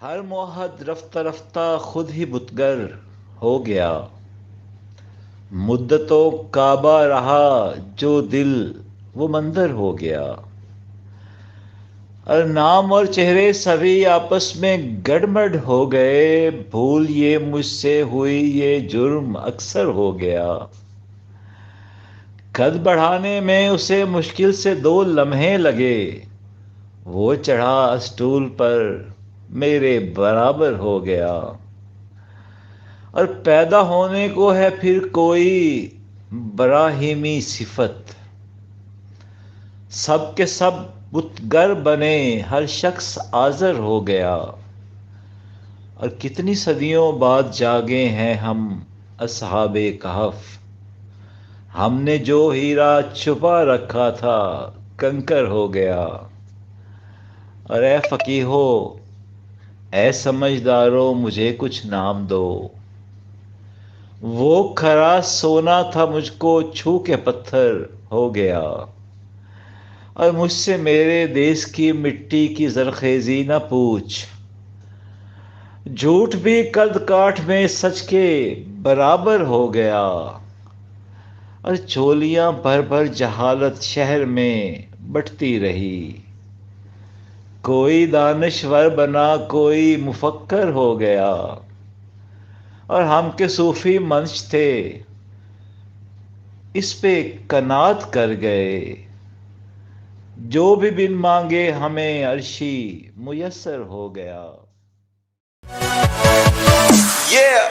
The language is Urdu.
ہر موحد رفتہ رفتہ خود ہی بتگر ہو گیا، مدتوں کعبہ رہا جو دل وہ مندر ہو گیا، اور نام اور چہرے سبھی آپس میں گڑمڑ ہو گئے، بھول یہ مجھ سے ہوئی یہ جرم اکثر ہو گیا، قد بڑھانے میں اسے مشکل سے 2 لمحے لگے، وہ چڑھا اسٹول پر میرے برابر ہو گیا، اور پیدا ہونے کو ہے پھر کوئی براہیمی صفت، سب کے سب بتگر بنے ہر شخص آزر ہو گیا، اور کتنی صدیوں بعد جاگے ہیں ہم اصحاب کہف، ہم نے جو ہیرا چھپا رکھا تھا کنکر ہو گیا، اور اے فقیہو، اے سمجھدارو مجھے کچھ نام دو، وہ کھرا سونا تھا مجھ کو چھو کے پتھر ہو گیا، اور مجھ سے میرے دیس کی مٹی کی زرخیزی نہ پوچھ، جھوٹ بھی قد کاٹ میں سچ کے برابر ہو گیا، اور چولیاں بھر بھر جہالت شہر میں بٹتی رہی، کوئی دانشور بنا کوئی مفکر ہو گیا، اور ہم کے صوفی منش تھے اس پہ قناعت کر گئے، جو بھی بن مانگے ہمیں عرشی میسر ہو گیا۔ Yeah.